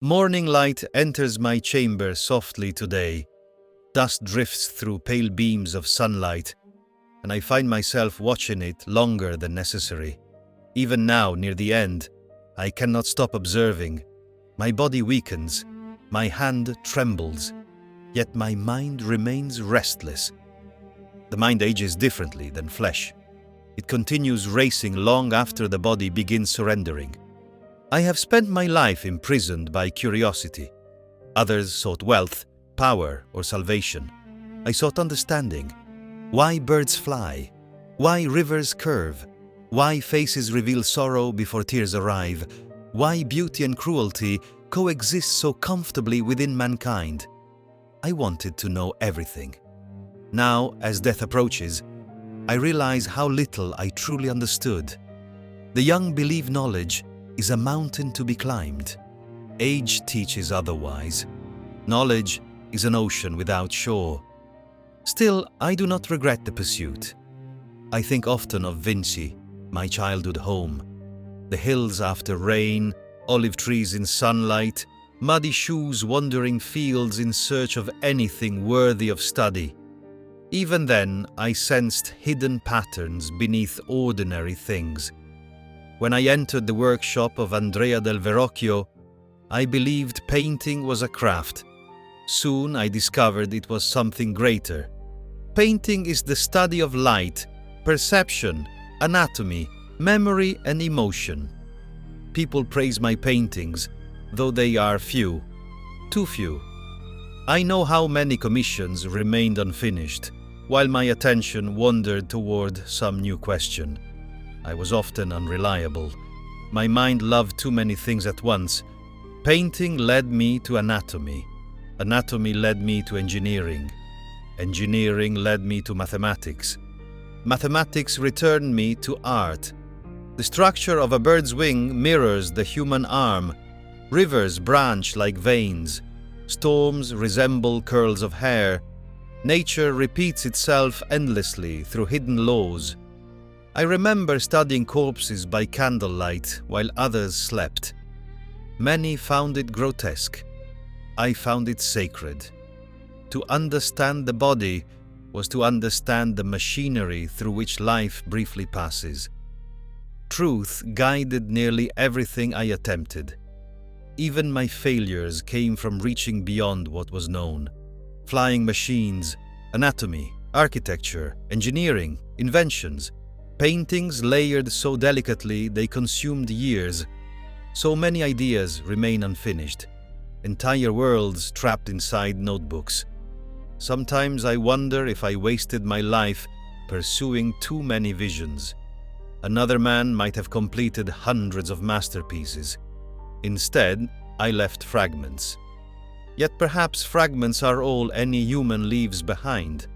Morning light enters my chamber softly today. Dust drifts through pale beams of sunlight, and I find myself watching it longer than necessary. Even now, near the end, I cannot stop observing. My body weakens, my hand trembles, yet my mind remains restless. The mind ages differently than flesh. It continues racing long after the body begins surrendering. I have spent my life imprisoned by curiosity. Others sought wealth, power, or salvation. I sought understanding. Why birds fly? Why rivers curve? Why faces reveal sorrow before tears arrive? Why beauty and cruelty coexist so comfortably within mankind? I wanted to know everything. Now, as death approaches, I realize how little I truly understood. The young believe knowledge is a mountain to be climbed. Age teaches otherwise. Knowledge is an ocean without shore. Still, I do not regret the pursuit. I think often of Vinci, my childhood home. The hills after rain, olive trees in sunlight, muddy shoes wandering fields in search of anything worthy of study. Even then, I sensed hidden patterns beneath ordinary things. When I entered the workshop of Andrea del Verrocchio, I believed painting was a craft. Soon I discovered it was something greater. Painting is the study of light, perception, anatomy, memory, and emotion. People praise my paintings, though they are few, too few. I know how many commissions remained unfinished, while my attention wandered toward some new question. I was often unreliable. My mind loved too many things at once. Painting led me to anatomy. Anatomy led me to engineering. Engineering led me to mathematics. Mathematics returned me to art. The structure of a bird's wing mirrors the human arm. Rivers branch like veins. Storms resemble curls of hair. Nature repeats itself endlessly through hidden laws. I remember studying corpses by candlelight while others slept. Many found it grotesque. I found it sacred. To understand the body was to understand the machinery through which life briefly passes. Truth guided nearly everything I attempted. Even my failures came from reaching beyond what was known. Flying machines, anatomy, architecture, engineering, inventions. Paintings layered so delicately they consumed years. So many ideas remain unfinished. Entire worlds trapped inside notebooks. Sometimes I wonder if I wasted my life pursuing too many visions. Another man might have completed hundreds of masterpieces. Instead, I left fragments. Yet perhaps fragments are all any human leaves behind.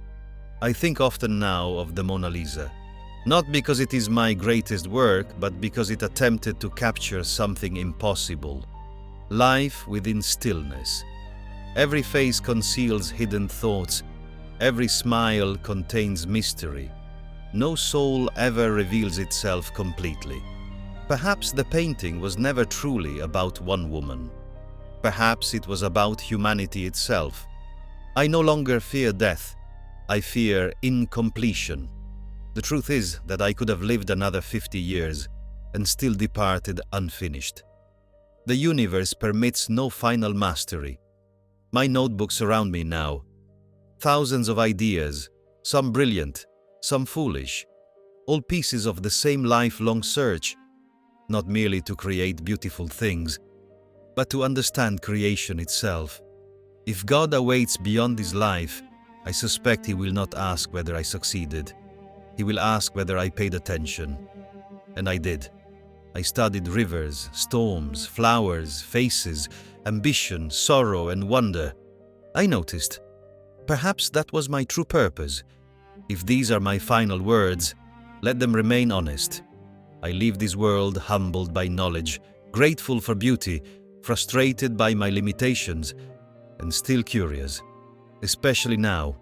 I think often now of the Mona Lisa. Not because it is my greatest work, but because it attempted to capture something impossible. Life within stillness. Every face conceals hidden thoughts. Every smile contains mystery. No soul ever reveals itself completely. Perhaps the painting was never truly about one woman. Perhaps it was about humanity itself. I no longer fear death. I fear incompletion. The truth is that I could have lived another 50 years and still departed unfinished. The universe permits no final mastery. My notebooks surround me now. Thousands of ideas, some brilliant, some foolish, all pieces of the same lifelong search, not merely to create beautiful things, but to understand creation itself. If God awaits beyond this life, I suspect He will not ask whether I succeeded. He will ask whether I paid attention. And I did. I studied rivers, storms, flowers, faces, ambition, sorrow, and wonder. I noticed. Perhaps that was my true purpose. If these are my final words, let them remain honest. I leave this world humbled by knowledge, grateful for beauty, frustrated by my limitations, and still curious, especially now.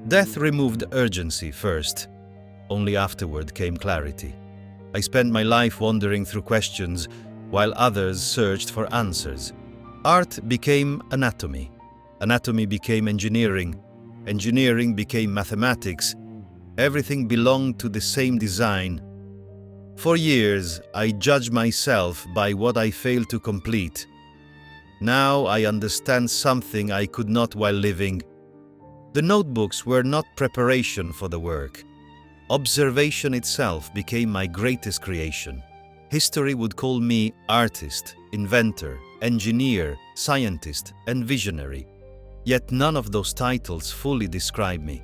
Death removed urgency first. Only afterward came clarity. I spent my life wandering through questions, while others searched for answers. Art became anatomy. Anatomy became engineering. Engineering became mathematics. Everything belonged to the same design. For years, I judged myself by what I failed to complete. Now I understand something I could not while living. The notebooks were not preparation for the work. Observation itself became my greatest creation. History would call me artist, inventor, engineer, scientist, and visionary. Yet none of those titles fully describe me.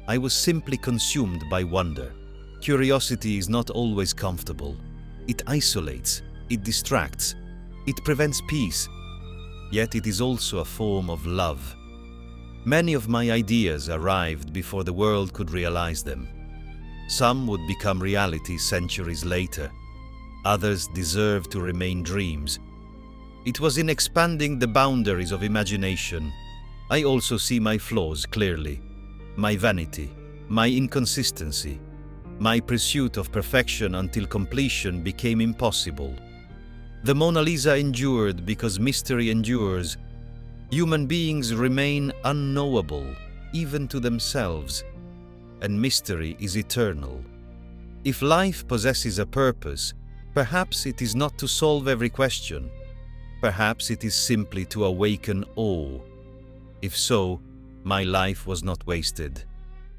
I was simply consumed by wonder. Curiosity is not always comfortable. It isolates, it distracts, it prevents peace. Yet it is also a form of love. Many of my ideas arrived before the world could realize them. Some would become reality centuries later. Others deserve to remain dreams. It was in expanding the boundaries of imagination. I also see my flaws clearly, my vanity, my inconsistency, my pursuit of perfection until completion became impossible. The Mona Lisa endured because mystery endures. Human beings remain unknowable, even to themselves, and mystery is eternal. If life possesses a purpose, perhaps it is not to solve every question. Perhaps it is simply to awaken awe. If so, my life was not wasted.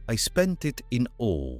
I spent it in awe.